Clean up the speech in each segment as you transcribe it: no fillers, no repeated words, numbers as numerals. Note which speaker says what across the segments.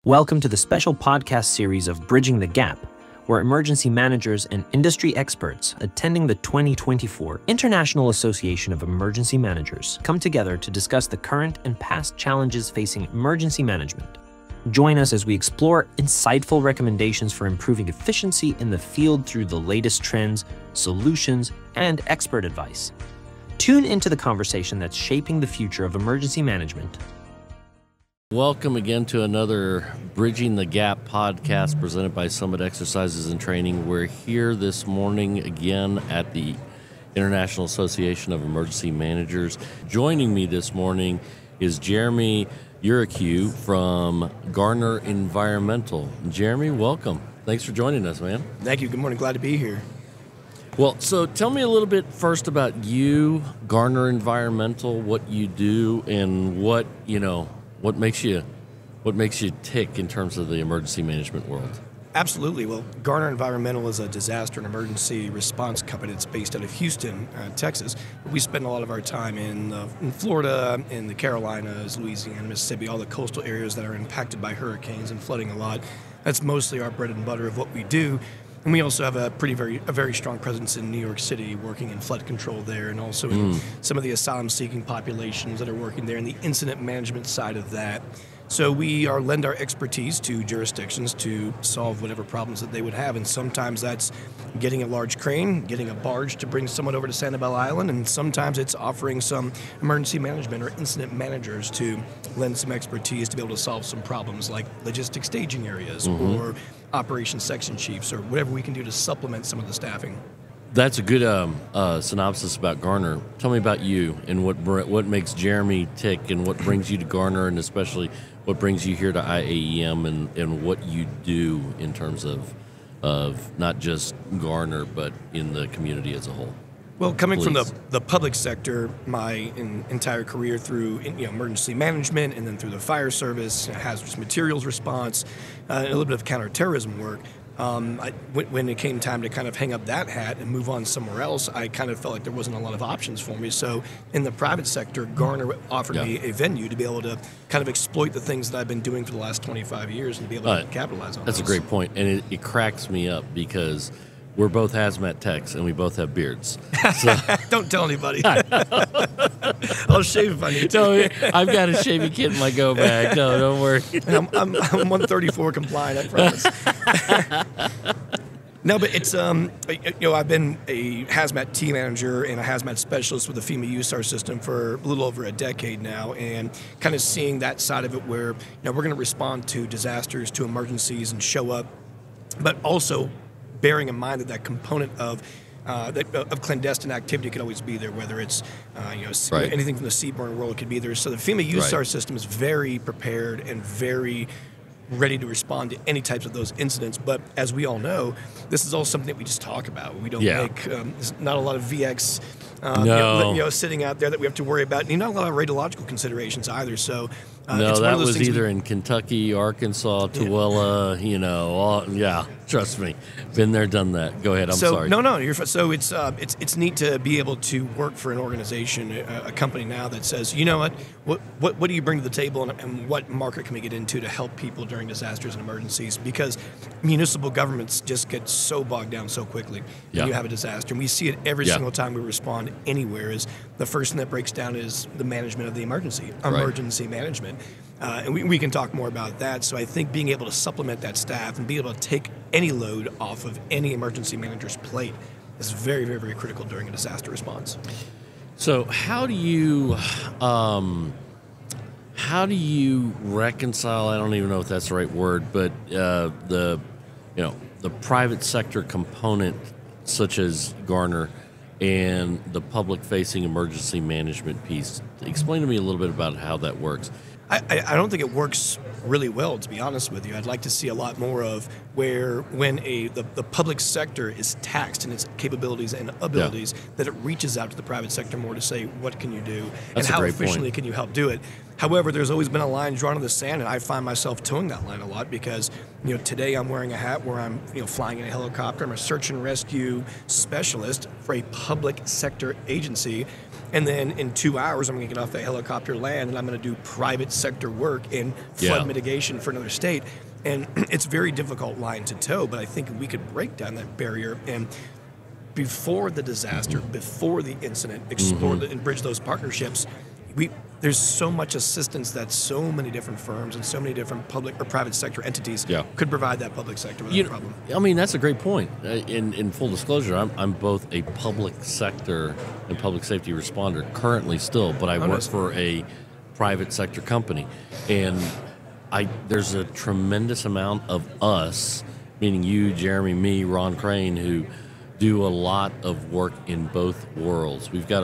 Speaker 1: Welcome to the special podcast series of Bridging the Gap, where emergency managers and industry experts attending the 2024 International Association of Emergency Managers come together to discuss the current and past challenges facing emergency management. Join us as we explore insightful recommendations for improving efficiency in the field through the latest trends, solutions, and expert advice. Tune into the conversation that's shaping the future of emergency management.
Speaker 2: Welcome again to another Bridging the Gap podcast presented by Summit Exercises and Training. We're here this morning again at the International Association of Emergency Managers. Joining me this morning is Jeremy Urekew from Garner Environmental. Jeremy, welcome. Thanks for joining us, man. Thank you.
Speaker 3: Good morning. Glad to be here.
Speaker 2: Well, so tell me a little bit first about you, Garner Environmental, what you do, and what makes you tick in terms of the emergency management world?
Speaker 3: Absolutely. Well, Garner Environmental is a disaster and emergency response company that's based out of Houston, Texas. We spend a lot of our time in Florida, in the Carolinas, Louisiana, Mississippi, all the coastal areas that are impacted by hurricanes and flooding a lot. That's mostly our bread and butter of what we do. And we also have a very strong presence in New York City, working in flood control there, and also in some of the asylum-seeking populations that are working there, and the incident management side of that. So we lend our expertise to jurisdictions to solve whatever problems that they would have, and sometimes that's getting a large crane, getting a barge to bring someone over to Sanibel Island, and sometimes it's offering some emergency management or incident managers to lend some expertise to be able to solve some problems like logistic staging areas or operations section chiefs or whatever we can do to supplement some of the staffing.
Speaker 2: That's a good synopsis about Garner. Tell me about you and what makes Jeremy tick and what brings you to Garner, and especially what brings you here to IAEM and what you do in terms of not just Garner but in the community as a whole.
Speaker 3: Well, coming from the public sector, my entire career through emergency management and then through the fire service, hazardous materials response, and a little bit of counterterrorism work, when it came time to kind of hang up that hat and move on somewhere else, I kind of felt like there wasn't a lot of options for me. So in the private sector, Garner offered me a venue to be able to kind of exploit the things that I've been doing for the last 25 years and to be able to capitalize on
Speaker 2: That's
Speaker 3: those.
Speaker 2: A great point, and it cracks me up because we're both HAZMAT techs, and we both have beards. So.
Speaker 3: Don't tell anybody. I'll shave if I need
Speaker 2: to. I've got a shaving kit in my go bag. No, don't worry.
Speaker 3: I'm 134 compliant, I promise. No, but it's I've been a HAZMAT team manager and a HAZMAT specialist with the FEMA USAR system for a little over a decade now, and kind of seeing that side of it where we're going to respond to disasters, to emergencies, and show up, but also bearing in mind that component of clandestine activity could always be there, whether it's anything from the CBRNE world could be there. So the FEMA USAR system is very prepared and very ready to respond to any types of those incidents. But as we all know, this is all something that we just talk about. We don't make there's not a lot of VX sitting out there that we have to worry about. And not a lot of radiological considerations either. So
Speaker 2: no, that was either in Kentucky, Arkansas, Tooele, trust me. Been there, done that. Go ahead, I'm sorry.
Speaker 3: No, you're fine. So it's neat to be able to work for an organization, a company now that says, what do you bring to the table and what market can we get into to help people during disasters and emergencies? Because municipal governments just get so bogged down so quickly when you have a disaster. And we see it every single time we respond anywhere. Is the first thing that breaks down is the management of the emergency management. And we can talk more about that. So I think being able to supplement that staff and be able to take any load off of any emergency manager's plate is very, very, very critical during a disaster response.
Speaker 2: So how do you reconcile? I don't even know if that's the right word, but the private sector component, such as Garner, and the public-facing emergency management piece. Explain to me a little bit about how that works.
Speaker 3: I don't think it works really well, to be honest with you. I'd like to see a lot more of when the public sector is taxed in its capabilities and abilities, that it reaches out to the private sector more to say, what can you do, and how efficiently can you help do it? However, there's always been a line drawn in the sand, and I find myself towing that line a lot because, today I'm wearing a hat where I'm, flying in a helicopter. I'm a search and rescue specialist for a public sector agency. And then in 2 hours, I'm going to get off that helicopter, land, and I'm going to do private sector work in flood mitigation for another state. And it's a very difficult line to tow, but I think we could break down that barrier and before the disaster, before the incident, explore and bridge those partnerships. There's so much assistance that so many different firms and so many different public or private sector entities could provide that public sector without a problem.
Speaker 2: I mean, that's a great point. In full disclosure, I'm both a public sector and public safety responder currently still, but I work for a private sector company. And there's a tremendous amount of us, meaning you, Jeremy, me, Ron Crane, who do a lot of work in both worlds. We've got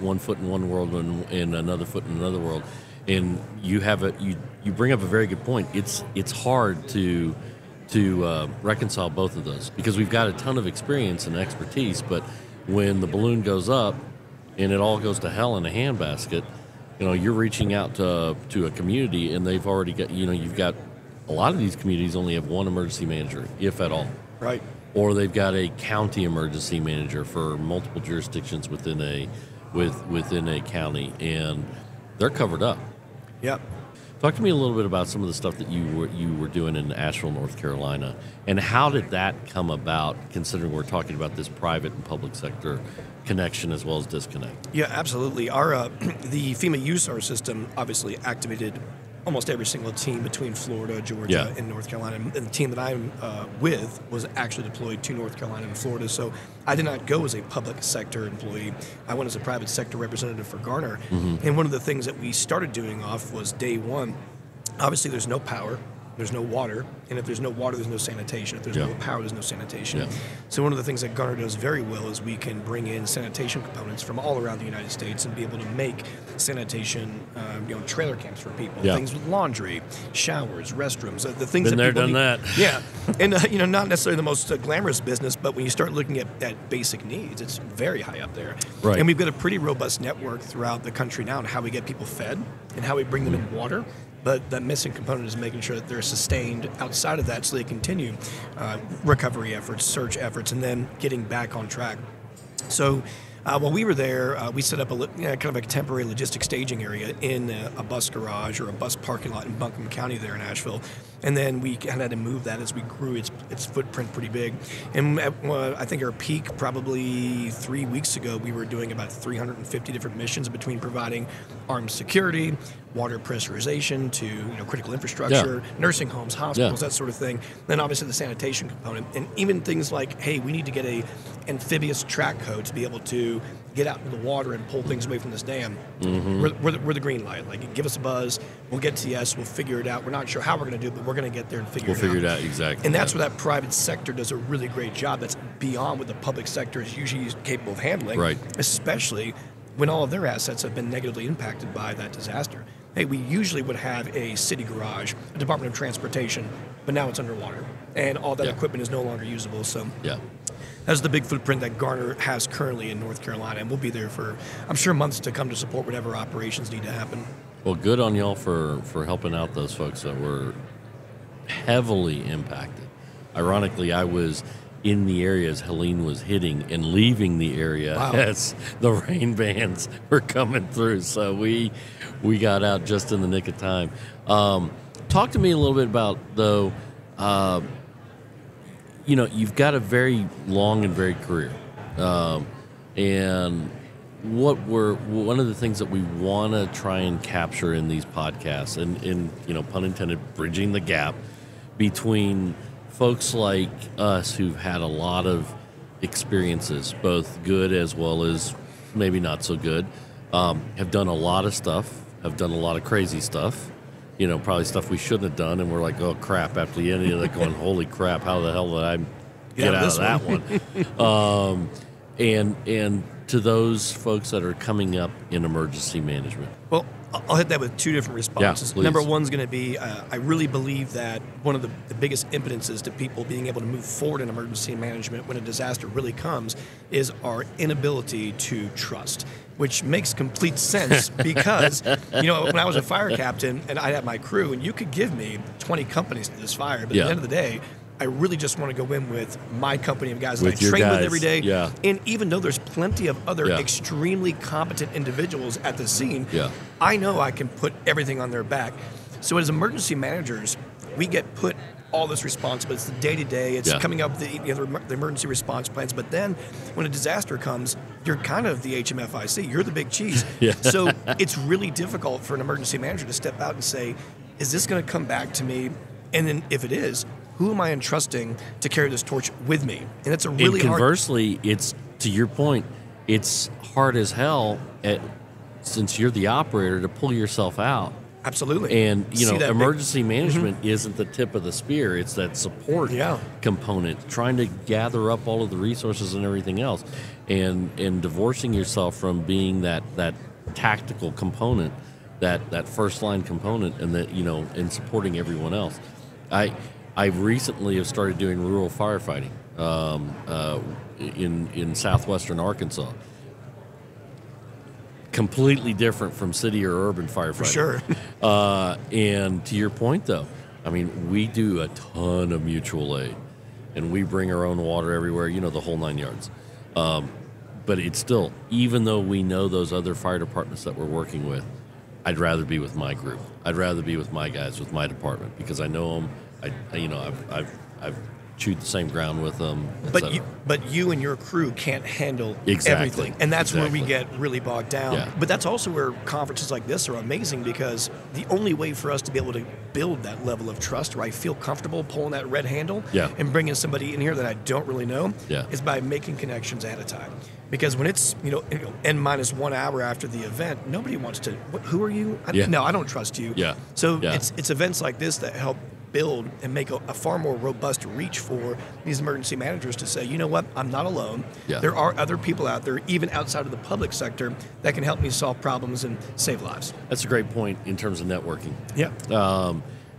Speaker 2: one foot in one world and another foot in another world. And you bring up a very good point. It's hard to reconcile both of those because we've got a ton of experience and expertise, but when the balloon goes up and it all goes to hell in a handbasket, you're reaching out to a community and they've already got, you've got a lot of these communities only have one emergency manager, if at all.
Speaker 3: Right.
Speaker 2: Or they've got a county emergency manager for multiple jurisdictions within a county, and they're covered up.
Speaker 3: Yep.
Speaker 2: Talk to me a little bit about some of the stuff that you were doing in Asheville, North Carolina, and how did that come about, considering we're talking about this private and public sector connection as well as disconnect?
Speaker 3: Yeah, absolutely. Our the FEMA USAR system obviously activated almost every single team between Florida, Georgia, and North Carolina. And the team that I'm with was actually deployed to North Carolina and Florida. So I did not go as a public sector employee. I went as a private sector representative for Garner. And one of the things that we started doing off was day one. Obviously, there's no power. There's no water, and if there's no water, there's no sanitation. If there's no power, there's no sanitation. So one of the things that Garner does very well is we can bring in sanitation components from all around the United States and be able to make sanitation, trailer camps for people. Things with laundry, showers, restrooms, the things
Speaker 2: Been
Speaker 3: that
Speaker 2: there,
Speaker 3: people
Speaker 2: done
Speaker 3: need.
Speaker 2: that.
Speaker 3: Yeah, and not necessarily the most glamorous business, but when you start looking at basic needs, it's very high up there.
Speaker 2: Right.
Speaker 3: And we've got a pretty robust network throughout the country now on how we get people fed and how we bring them in water. But that missing component is making sure that they're sustained outside of that so they continue recovery efforts, search efforts, and then getting back on track. So while we were there, we set up kind of a temporary logistics staging area in a bus garage or a bus parking lot in Buncombe County there in Asheville. And then we kind of had to move that as we grew its footprint pretty big. And I think our peak probably 3 weeks ago, we were doing about 350 different missions between providing armed security, water pressurization to critical infrastructure, nursing homes, hospitals, that sort of thing. Then obviously the sanitation component, and even things like, hey, we need to get a amphibious track code to be able to get out into the water and pull things away from this dam. We're the green light. Like, give us a buzz. We'll get to yes. We'll figure it out. We're not sure how we're going to do it, but we're going to get there and figure it out.
Speaker 2: We'll figure it out, exactly.
Speaker 3: And that's where that private sector does a really great job. That's beyond what the public sector is usually capable of handling, especially when all of their assets have been negatively impacted by that disaster. Hey, we usually would have a city garage, a Department of Transportation, but now it's underwater, and all that equipment is no longer usable. So that's the big footprint that Garner has currently in North Carolina, and we'll be there for, I'm sure, months to come to support whatever operations need to happen.
Speaker 2: Well, good on y'all for helping out those folks that were heavily impacted. Ironically, I was in the area as Helene was hitting and leaving the area as the rain bands were coming through. So we got out just in the nick of time. Talk to me a little bit about, though, you've got a very long and varied career. And one of the things that we want to try and capture in these podcasts, and pun intended, bridging the gap between folks like us who've had a lot of experiences, both good as well as maybe not so good, have done a lot of stuff, have done a lot of crazy stuff, probably stuff we shouldn't have done, and we're like, oh crap, after the end of it, going, holy crap, how the hell did I get out of that one? And to those folks that are coming up in emergency management?
Speaker 3: Well, I'll hit that with two different responses.
Speaker 2: Yeah, please.
Speaker 3: Number one's going to be, I really believe that one of the biggest impetuses to people being able to move forward in emergency management when a disaster really comes is our inability to trust, which makes complete sense because, when I was a fire captain and I had my crew, and you could give me 20 companies to this fire, but at the end of the day, I really just want to go in with my company of guys that I train with every day.
Speaker 2: Yeah.
Speaker 3: And even though there's plenty of other extremely competent individuals at the scene, I know I can put everything on their back. So as emergency managers, we get put all this responsibility. It's the day-to-day. It's coming up with the emergency response plans. But then when a disaster comes, you're kind of the HMFIC. You're the big cheese. So it's really difficult for an emergency manager to step out and say, is this going to come back to me? And then if it is, who am I entrusting to carry this torch with me? And it's a really
Speaker 2: conversely, it's, to your point, it's hard as hell since you're the operator to pull yourself out.
Speaker 3: Absolutely.
Speaker 2: And, emergency management isn't the tip of the spear. It's that support component, trying to gather up all of the resources and everything else, and divorcing yourself from being that tactical component, that first line component, and that, and supporting everyone else. I recently have started doing rural firefighting in southwestern Arkansas. Completely different from city or urban firefighting.
Speaker 3: For sure.
Speaker 2: And to your point, though, I mean, we do a ton of mutual aid, and we bring our own water everywhere, the whole 9 yards. But it's still, even though we know those other fire departments that we're working with, I'd rather be with my group. I'd rather be with my guys, with my department, because I know them. I've chewed the same ground with them.
Speaker 3: But you and your crew can't handle everything, and that's where we get really bogged down.
Speaker 2: Yeah.
Speaker 3: But that's also where conferences like this are amazing, because the only way for us to be able to build that level of trust, where I feel comfortable pulling that red handle and bringing somebody in here that I don't really know, is by making connections ahead of time. Because when it's N minus 1 hour after the event, nobody wants to. Who are you? No, I don't trust you. So it's events like this that help build and make a far more robust reach for these emergency managers to say, you know what, I'm not alone. There are other people out there, even outside of the public sector, that can help me solve problems and save lives.
Speaker 2: That's a great point in terms of networking.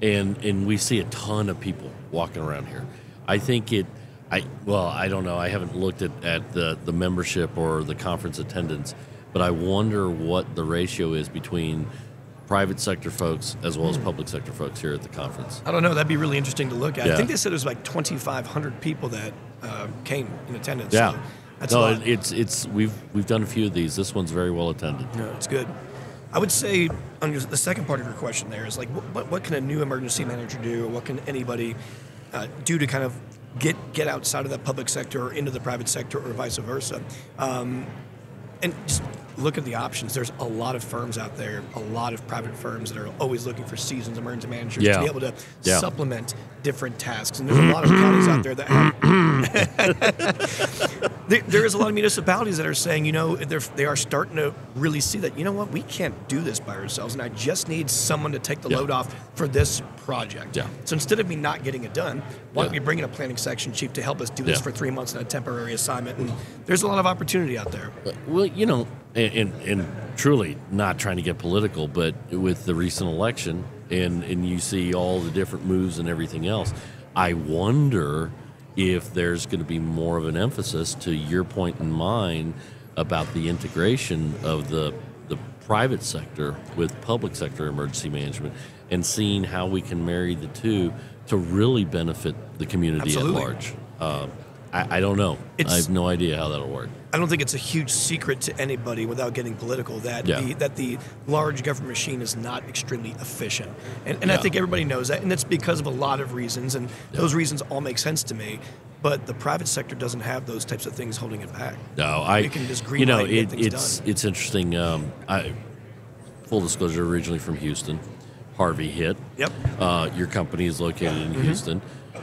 Speaker 2: And we see a ton of people walking around here. I think I don't know. I haven't looked at the membership or the conference attendance, but I wonder what the ratio is between private sector folks as well as public sector folks here at the conference.
Speaker 3: I don't know. That'd be really interesting to look at. I think they said there's like 2,500 people that came in attendance. So that's a lot. We've done a few of these. This one's very well attended. No, it's good. I would say on the second part of your question there is like, what can a new emergency manager do, or what can anybody do to kind of get outside of that public sector or into the private sector, or vice versa? And just look at the options. There's a lot of firms out there, a lot of private firms that are always looking for seasoned emergency managers to be able to supplement different tasks. And there's a lot of counties out there that have there is a lot of municipalities that are saying, they are starting to really see that, we can't do this by ourselves, and I just need someone to take the load off for this project. So instead of me not getting it done, why don't we bring in a planning section chief to help us do this for 3 months in a temporary assignment? And there's a lot of opportunity out there.
Speaker 2: Well, and truly not trying to get political, but with the recent election, and you see all the different moves and everything else, I wonder if there's going to be more of an emphasis, to your point and mine, about the integration of the private sector with public sector emergency management, and seeing how we can marry the two to really benefit the community at large. I don't know. I have no idea how that'll work.
Speaker 3: I don't think it's a huge secret to anybody, without getting political, that the large government machine is not extremely efficient. And I think everybody knows that, and it's because of a lot of reasons, and those reasons all make sense to me. But the private sector doesn't have those types of things holding it back.
Speaker 2: No,
Speaker 3: you can just green light and get things done.
Speaker 2: It's interesting. Full disclosure, originally from Houston. Harvey hit. Your company is located in Houston.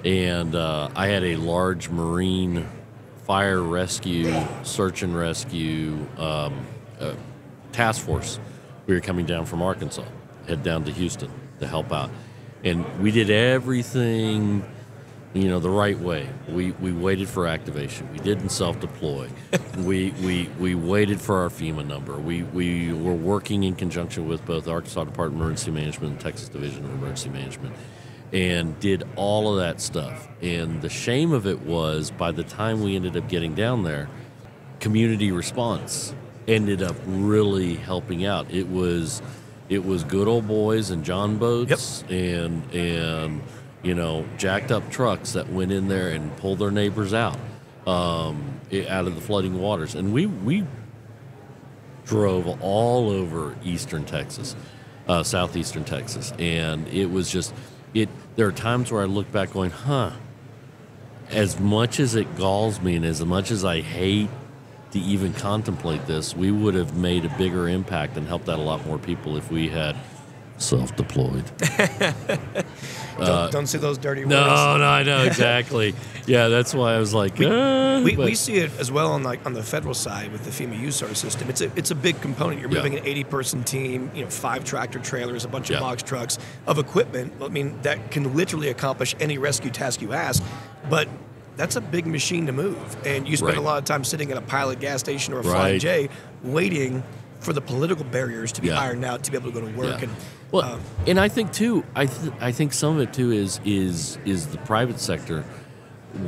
Speaker 2: And I had a large marine fire rescue, search and rescue task force. We were coming down from Arkansas, head down to Houston to help out. And we did everything the right way. We waited for activation. We didn't self-deploy. we waited for our FEMA number. We were working in conjunction with both Arkansas Department of Emergency Management and Texas Division of Emergency Management, and did all of that stuff. And the shame of it was, by the time we ended up getting down there, community response ended up really helping out. It was good old boys and John boats, and jacked up trucks that went in there and pulled their neighbors out of the flooding waters. And we drove all over eastern Texas, southeastern Texas, and it was just there are times where I look back going, as much as it galls me and as much as I hate to even contemplate this, we would have made a bigger impact and helped out a lot more people if we had self-deployed.
Speaker 3: Don't say those dirty words.
Speaker 2: No, I know, exactly. Yeah, that's why I was like,
Speaker 3: we see it as well on the federal side with the FEMA USAR system. It's a big component. You're moving an 80-person team, 5 tractor trailers, a bunch of box trucks of equipment. I mean, that can literally accomplish any rescue task you ask, but that's a big machine to move, and you spend a lot of time sitting at a pilot gas station or a Flying J waiting for the political barriers to be ironed out to be able to go to work. And
Speaker 2: and I think too, I think some of it too is the private sector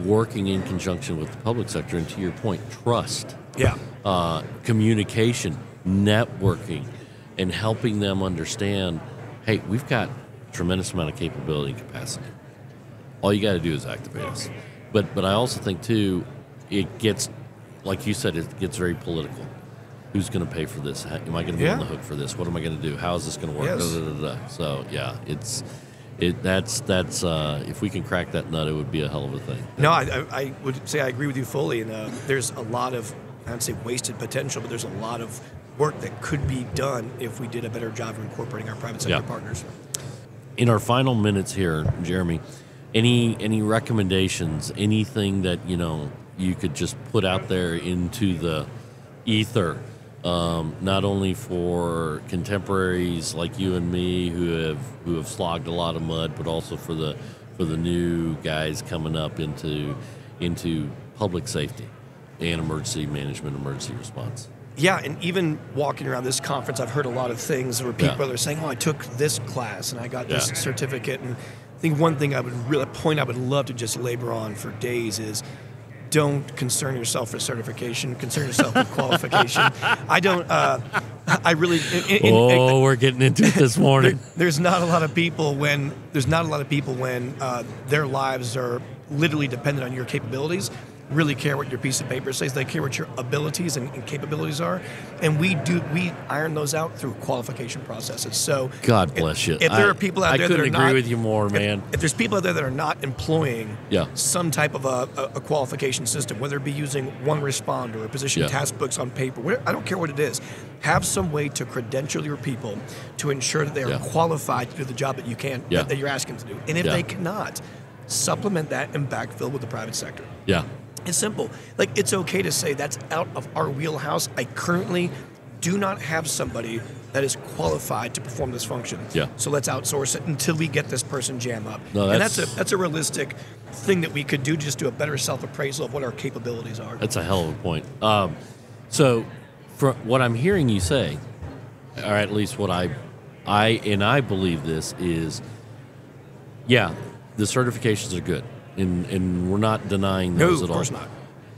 Speaker 2: working in conjunction with the public sector, and to your point, trust, communication, networking, and helping them understand, hey, we've got a tremendous amount of capability and capacity. All you got to do is activate us. But I also think, too, it gets, like you said, it gets very political. Who's going to pay for this? Am I going to be on the hook for this? What am I going to do? How is this going to work?
Speaker 3: Yes.
Speaker 2: So, yeah, that's if we can crack that nut, it would be a hell of a thing.
Speaker 3: No, I would say I agree with you fully. And there's a lot of, I'd say wasted potential, but there's a lot of work that could be done if we did a better job of incorporating our private sector partners.
Speaker 2: In our final minutes here, Jeremy, any recommendations, anything that you could just put out there into the ether, not only for contemporaries like you and me who have slogged a lot of mud, but also for the new guys coming up into public safety and emergency management, emergency response?
Speaker 3: Yeah, and even walking around this conference, I've heard a lot of things where people are saying, I took this class and I got this certificate. And I think one thing I would love to just labor on for days is don't concern yourself with certification, concern yourself with qualification.
Speaker 2: We're getting into it this morning.
Speaker 3: There's not a lot of people when their lives are literally dependent on your capabilities really care what your piece of paper says. They care what your abilities and capabilities are, and we iron those out through qualification processes. So
Speaker 2: God bless you.
Speaker 3: If there are people out there that are
Speaker 2: I couldn't agree with you more, man.
Speaker 3: If there's people out there that are not employing some type of a qualification system, whether it be using one responder or position task books on paper, I don't care what it is, have some way to credential your people to ensure that they are qualified to do the job that that you're asking them to do. And if they cannot, supplement that and backfill with the private sector.
Speaker 2: Yeah.
Speaker 3: It's simple. Like, it's okay to say that's out of our wheelhouse. I currently do not have somebody that is qualified to perform this function.
Speaker 2: Yeah.
Speaker 3: So let's outsource it until we get this person jam up.
Speaker 2: No,
Speaker 3: and that's a realistic thing that we could do to just do a better self-appraisal of what our capabilities are.
Speaker 2: That's a hell of a point. So from what I'm hearing you say, or at least what I believe this is, the certifications are good. And we're not denying those at all.
Speaker 3: No, of course not.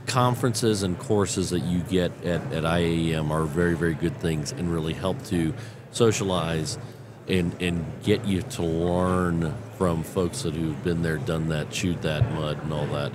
Speaker 2: Conferences and courses that you get at IAEM are very, very good things and really help to socialize and get you to learn from folks who've been there, done that, chewed that mud and all that.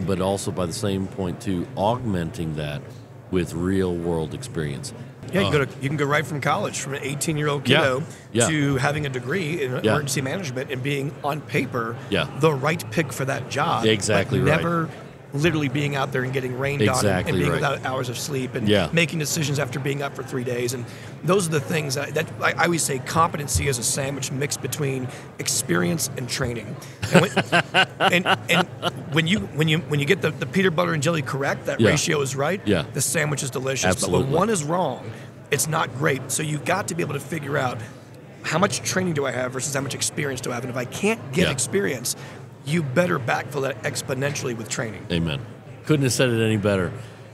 Speaker 2: But also by the same point, too, augmenting that with real-world experience.
Speaker 3: Yeah, you can go right from college, from an 18-year-old kiddo to having a degree in emergency management and being, on paper, the right pick for that job.
Speaker 2: Exactly
Speaker 3: but never literally being out there and getting rained on and being without hours of sleep and making decisions after being up for 3 days. And those are the things that I always say competency is a sandwich mixed between experience and training. And when you get the peanut butter and jelly correct, that ratio is right, the sandwich is delicious.
Speaker 2: Absolutely.
Speaker 3: But when one is wrong, it's not great. So you've got to be able to figure out how much training do I have versus how much experience do I have. And if I can't get experience, you better backfill that exponentially with training.
Speaker 2: Amen. Couldn't have said it any better.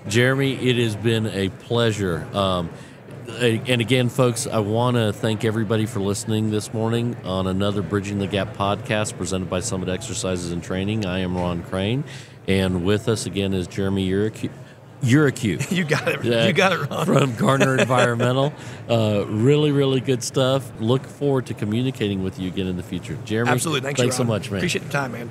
Speaker 2: Jeremy, it has been a pleasure. And again, folks, I want to thank everybody for listening this morning on another Bridging the Gap podcast presented by Summit Exercises and Training. I am Ron Crane, and with us again is Jeremy Urekew.
Speaker 3: You got it. You got it, Ron.
Speaker 2: From Garner Environmental. Really, really good stuff. Look forward to communicating with you again in the future. Jeremy,
Speaker 3: absolutely.
Speaker 2: Thanks
Speaker 3: you,
Speaker 2: so much, man.
Speaker 3: Appreciate the time, man.